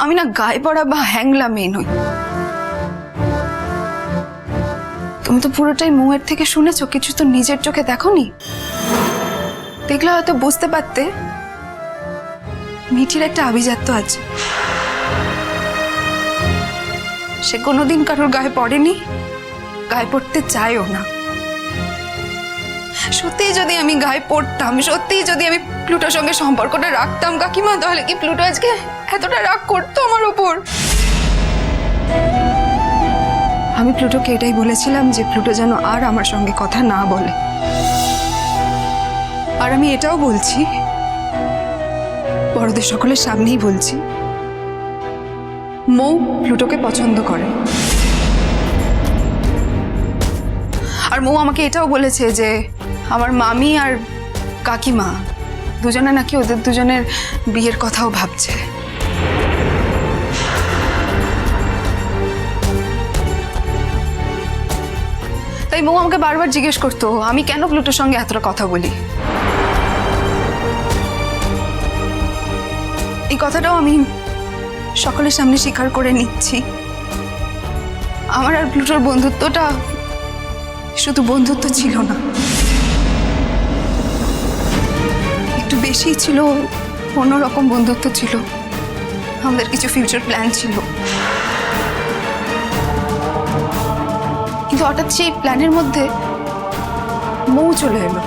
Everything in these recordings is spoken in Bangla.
আমি না গায়ে পড়া বা হ্যাংলা মেয়ে নই। তুমি তো পুরোটাই মুয়ের থেকে শুনেছো, কিছু তো নিজের চোখে দেখোনি। দেখলে হয়তো বুঝতে পারতে মিঠির একটা আভিজাত্য আছে। সে কোনোদিন কারোর গায়ে পড়েনি, গায়ে পড়তে চায়ও না। সত্যি যদি আমি গায়ে পড়তাম, সত্যি যদি আমি প্লুটোর সঙ্গে সম্পর্কটা রাখতাম কাকিমা, তাহলে কি প্লুটো আজকে এতটা রাগ করতো আমার উপর? আমি প্লুটোকে এটাই বলেছিলাম যে প্লুটো যেন আর আমার সঙ্গে কথা না বলে। আর আমি এটাও বলছি, বড়দের সকলের সামনেই বলছি, মৌ প্লুটোকে পছন্দ করে। আর মৌ আমাকে এটাও বলেছে যে আমার মামি আর কাকিমা দুজনে নাকি ওদের দুজনের বিয়ের কথাও ভাবছে। তাই মৌ আমাকে বারবার জিজ্ঞেস করতো আমি কেন প্লুটোর সঙ্গে এতটা কথা বলি। এই কথাটাও আমি সকলের সামনে স্বীকার করে নিচ্ছি, আমার আর প্লুটোর বন্ধুত্বটা শুধু বন্ধুত্ব ছিল না, একটু বেশি ছিল, অন্যরকম বন্ধুত্ব ছিল। আমাদের কিছু ফিউচার প্ল্যান ছিল, কিন্তু হঠাৎ সেই প্ল্যানের মধ্যে মৌ চলে এলো।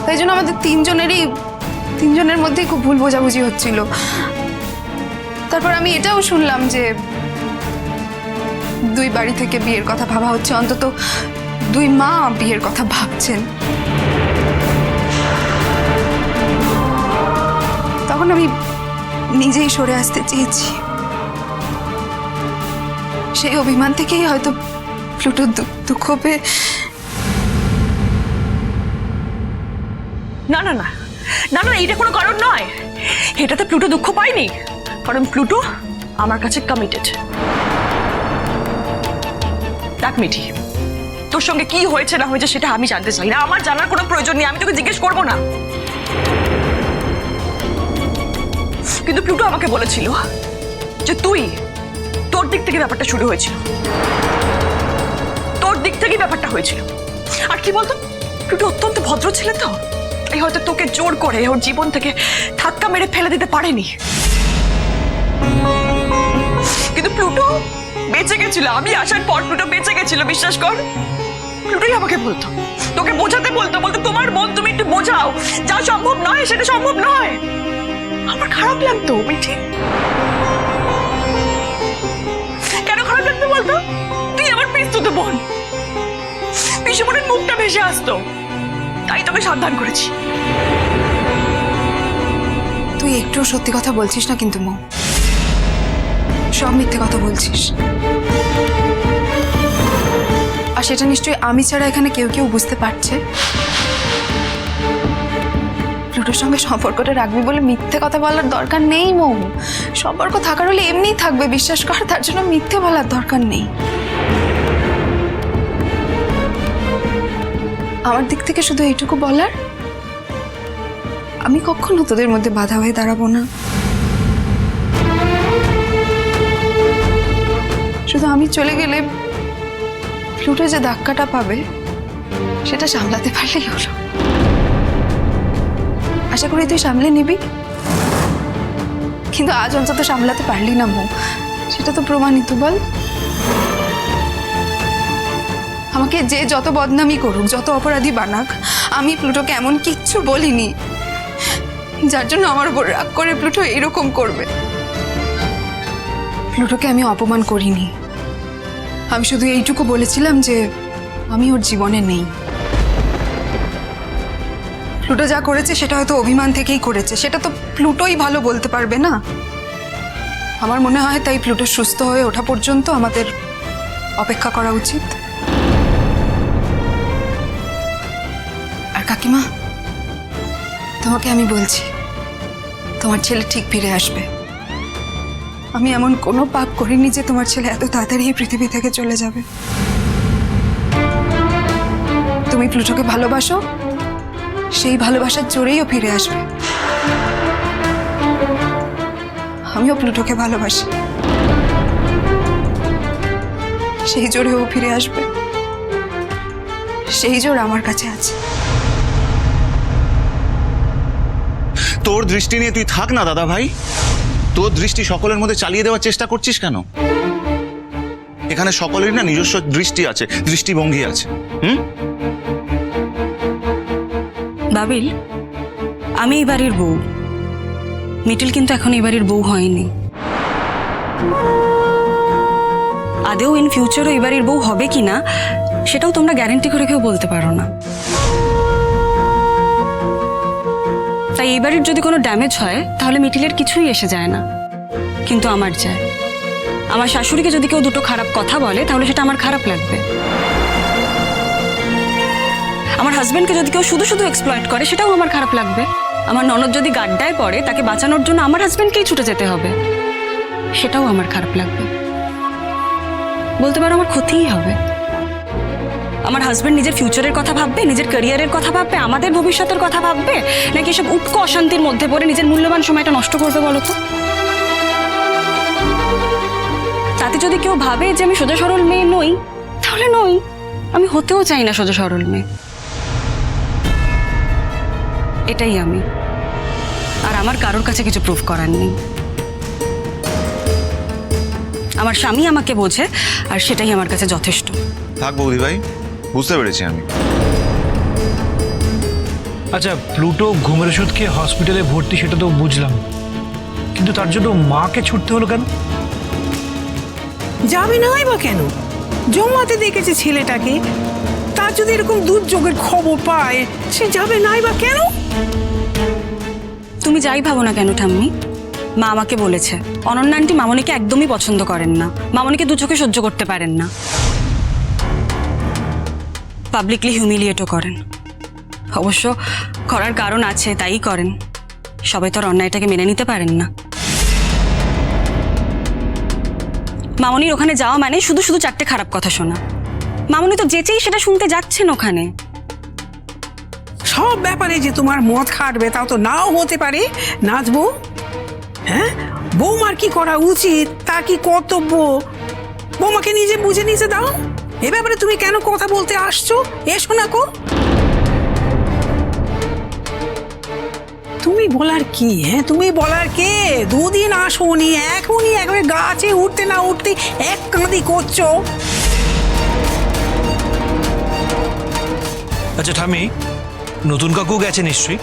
তাই জন্য আমাদের তিনজনের মধ্যেই খুব ভুল বোঝাবুঝি হচ্ছিল। তারপর আমি এটাও শুনলাম যে দুই বাড়ি থেকে বিয়ের কথা ভাবা হচ্ছে, অন্তত দুই মা বিয়ের কথা ভাবছেন। তখন আমি নিজেই সরে আসতে চেয়েছি। সেই অভিমান থেকেই হয়তো প্লুটোর দুঃখ পেয়ে। না না না না না, এটা কোনো কারণ নয়। এটাতে প্লুটো দুঃখ পায়নি, কারণ প্লুটো আমার কাছে কমিটেড। দেখ মিঠি, তোর সঙ্গে কি হয়েছে না হয়েছে সেটা আমি জানতে চাই না, আমার জানার কোনো প্রয়োজন নেই, আমি তোকে জিজ্ঞেস করবো না। কিন্তু প্লুটো আমাকে বলেছিল যে তোর দিক থেকে ব্যাপারটা শুরু হয়েছিল, তোর দিক থেকেই ব্যাপারটা হয়েছিল। আর কি বলতো, প্লুটো অত্যন্ত ভদ্র ছিল তো, এই হয়তো তোকে জোর করে ওর জীবন থেকে ধাক্কা মেরে ফেলে দিতে পারেনি। কিন্তু প্লুটো বেঁচে গেছিল, আমি আসার পর প্লুটো বেঁচে গেছিল, বিশ্বাস কর। প্লুটোই আমাকে বলতো, তোকে বোঝাতে বলতো তোমার বোন, তুমি একটু বোঝাও, যা সম্ভব নয় সেটা সম্ভব নয়। আমার খারাপ লাগতো মিঠি। কেন খারাপ লাগতো বলতো? তুই আমার পিস্তুতো বোন, পিসুমনের মুখটা ভেসে আসতো, তাই তোকে সাবধান করেছি। তুই একটু সত্যি কথা বলছিস না কিন্তু মৌ, সব মিথ্যে কথা বলছিস। আর সেটা নিশ্চয়ই আমি ছাড়া এখানে কেউ বুঝতে পারছে। প্লুটোর সঙ্গে সম্পর্কটা রাখবি বলে মিথ্যে কথা বলার দরকার নেই মৌ। সম্পর্ক থাকার হলে এমনিই থাকবে, বিশ্বাস কর, তার জন্য মিথ্যে বলার দরকার নেই। আমার দিক থেকে শুধু এইটুকু বলার, আমি কখনো তোদের মধ্যে বাধা হয়ে দাঁড়াবো না। শুধু আমি চলে গেলে প্লুটো যে ধাক্কাটা পাবে সেটা সামলাতে পারলেই হলো। আশা করি তুই সামলে নিবি, কিন্তু আজ অন্তত সামলাতে পারলি না মৌ, সেটা তো প্রমাণিত। বল, আমাকে যে যত বদনামি করুক, যত অপরাধী বানাক, আমি প্লুটোকে এমন কিচ্ছু বলিনি যার জন্য আমার উপর রাগ করে প্লুটো এরকম করবে। প্লুটোকে আমি অপমান করিনি, আমি শুধু এইটুকু বলেছিলাম যে আমি ওর জীবনে নেই। প্লুটো যা করেছে সেটা হয়তো অভিমান থেকেই করেছে, সেটা তো প্লুটোই ভালো বলতে পারবে না। আমার মনে হয় তাই প্লুটো সুস্থ হয়ে ওঠা পর্যন্ত আমাদের অপেক্ষা করা উচিত। আর কাকিমা, তোমাকে আমি বলছি, তোমার ছেলে ঠিক ফিরে আসবে। আমি এমন কোনো পাপ করিনি যে তোমার ছেলে এত তাড়াতাড়ি এই পৃথিবী থেকে চলে যাবে। তুমি প্লুটোকে ভালোবাসো, সেই ভালোবাসার জোরেই ও ফিরে আসবে। আমিও প্লুটোকে ভালোবাসি, সেই জোরে ও ফিরে আসবে, সেই জোর আমার কাছে আছে। তোর দৃষ্টি নিয়ে তুই থাক না দাদা ভাই, তোর দৃষ্টি সকলের মধ্যে চালিয়ে দেওয়ার চেষ্টা করছিস কেন? এখানে সকলেরই না নিজস্ব দৃষ্টি আছে, দৃষ্টিভঙ্গি আছে। বাবিল, আমি এই বাড়ির বউ, মিটিল কিন্তু এখন এই বাড়ির বউ হয়নি। আদেও ইন ফিউচারও এই বাড়ির বউ হবে কিনা সেটাও তোমরা গ্যারেন্টি করে কেউ বলতে পারো না। তাই এই বাড়ির যদি কোনো ড্যামেজ হয় তাহলে মিটিলের কিছুই এসে যায় না, কিন্তু আমার যায়। আমার শাশুড়িকে যদি কেউ দুটো খারাপ কথা বলে তাহলে সেটা আমার খারাপ লাগবে। আমার হাজবেন্ডকে যদি কেউ শুধু শুধু এক্সপ্লয়েট করে সেটাও আমার খারাপ লাগবে। আমার ননদ যদি গাড্ডায় পড়ে তাকে বাঁচানোর জন্য আমার হাজবেন্ডকেই ছুটে যেতে হবে, সেটাও আমার খারাপ লাগবে। বলতে পারো আমার ক্ষতিই হবে। আমার হাজবেন্ড নিজের ফিউচারের কথা ভাববে, নিজের ক্যারিয়ারের কথা ভাববে, আমাদের ভবিষ্যতের কথা ভাববে, নাকি সব উটকো অশান্তির মধ্যে পড়ে নিজের মূল্যবান সময়টা নষ্ট করবে বলো তো? তাতে যদি কেউ ভাবে যে আমি সোজা সরল মেয়ে নই, তাহলে নই। আমি হতেও চাই না সোজা সরল মেয়ে, এটাই আমি। আর আমার কারোর কাছে কিছু প্রুফ করার নেই। আমার স্বামী আমাকে বোঝে, আর সেটাই আমার কাছে যথেষ্ট। থাক বৌদি ভাই, বুঝতে পেরেছি আমি। আচ্ছা, প্লুটো ঘুমের ওষুধ খেয়ে হসপিটালে ভর্তি, সেটা তো বুঝলাম, কিন্তু তার জন্য মাকে ছুটতে হলো কেন? যাবে নাই বা কেন? জমাতে দেখেছে ছেলেটাকে, তার যদি এরকম দুর্যোগের খবর পায় সে যাবে নাই বা কেন? তুমি যাই ভাবো না কেন ঠাম্মি, মা আমাকে বলেছে অনন্যা আন্টি মামনিকে একদমই পছন্দ করেন না, মামনিকে দু চোখে সহ্য করতে পারেন না, পাবলিকলি হিউমিলিয়েটও করেন। অবশ্য করার কারণ আছে, তাই করেন। সবাই তো আর অন্যায়টাকে মেনে নিতে পারেন না। মামনির ওখানে যাওয়া মানে শুধু শুধু চারটে খারাপ কথা শোনা। মামনি তো যেচেই সেটা শুনতে যাচ্ছেন ওখানে। সব ব্যাপারে যে তোমার মত খাটবে তাও তো নাও হতে পারে। নাচবো, হ্যাঁ? বৌমার কি করা উচিত, তার কি কর্তব্য, বৌমাকে নিজে বুঝে নিতে দাও। এ ব্যাপারে তুমি কেন কথা বলতে আসছো? এসো না কো। তুমি বলার কি? হ্যাঁ, তুমি বলার কে? দুদিন আসোনি, এখনই একবারে গাছে উঠতে না উঠতে এক কাঁদি করছো। আচ্ছা ঠামি, নতুন কাকু গেছে নিশ্চয়ই?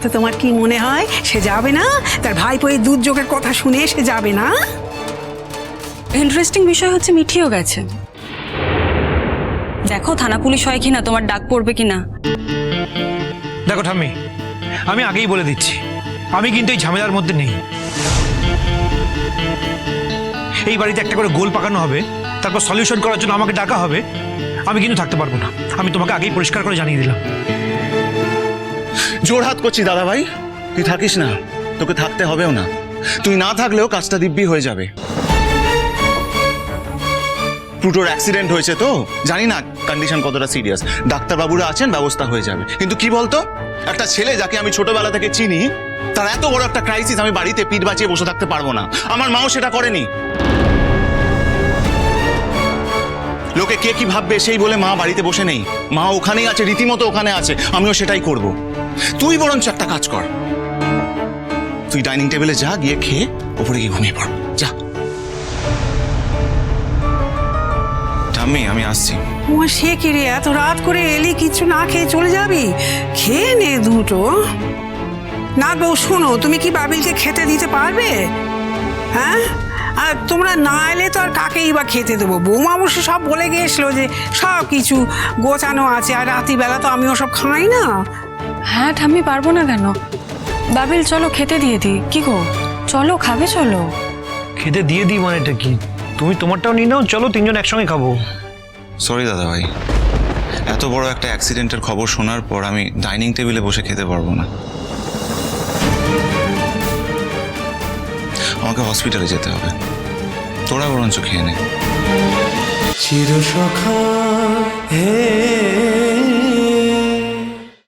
তো তোমার কি মনে হয় সে যাবে না? তার ভাইপো এই দুর্যোগের কথা শুনে সে যাবে না? ইন্টারেস্টিং বিষয় হচ্ছে মিঠিও গেছে। দেখো থানা পুলিশ হয় কিনা, তোমার ডাক পড়বে কিনা। দেখো ঠাম্মি, আমি আগেই বলে দিচ্ছি, আমি কিন্তু এই ঝামেলার মধ্যে নেই। এই বাড়িতে একটা করে গোল পাকানো হবে, তারপর সলিউশন করার জন্য আমাকে ডাকা হবে। আমি কিন্তু থাকতে পারবো না, আমি তোমাকে আগেই পরিষ্কার করে জানিয়ে দিলাম। জোর হাত করছি দাদা ভাই, তুই থাকিস না, তোকে থাকতে হবেও না। তুই না থাকলেও কাজটা দিব্যি হয়ে যাবে। প্লুটোর অ্যাক্সিডেন্ট হয়েছে তো, জানি না কন্ডিশন কতটা সিরিয়াস, ডাক্তারবাবুরা আছেন, ব্যবস্থা হয়ে যাবে। কিন্তু কি বলতো, একটা ছেলে যাকে আমি ছোটবেলা থেকে চিনি, তার এত বড় একটা ক্রাইসিস, আমি বাড়িতে পিঠ বাঁচিয়ে বসে থাকতে পারবো না। আমার মাও সেটা করেনি। লোকে কে কি ভাববে সেই বলে মা বাড়িতে বসে নেই, মা ওখানেই আছে, রীতিমতো ওখানে আছে। আমিও সেটাই করব। তুই বরঞ্চ একটা কাজ কর, তুই ডাইনিং টেবিলে যা, গিয়ে খেয়ে ওপরে গিয়ে ঘুমিয়ে পড়, যা। ঠাম্মি, আমি আসছি। তোমার সে কি রে, এত রাত করে এলি কিছু না খেয়ে চলে যাবি? খেয়ে নে দুটো। না বউ, শোনো, তুমি কি বাবিলকে খেতে দিতে পারবে? হ্যাঁ, আর তোমরা না এলে তো আর কাকেই বা খেতে দেবো? বৌমা অবশ্য সব বলে গিয়েছিলো যে সব কিছু গোছানো আছে, আর রাত্রিবেলা তো আমিও সব খাই না। হ্যাঁ ঠাম্মি, পারবো না কেন? বাবিল চলো খেতে দিয়ে দিই। কি গো, চলো খাবে, চলো। খেতে দিয়ে দিই মানে এটা কি? তুমি তোমারটাও নিয়ে নাও, চলো তিনজন একসঙ্গে খাবো। সরি দাদা ভাই, এত বড় একটা অ্যাক্সিডেন্টের খবর শোনার পর আমি ডাইনিং টেবিলে বসে খেতে পারবো না। আমাকে হসপিটালে যেতে হবে, তোরা বরঞ্চ খেয়ে নে। চিরসখা হে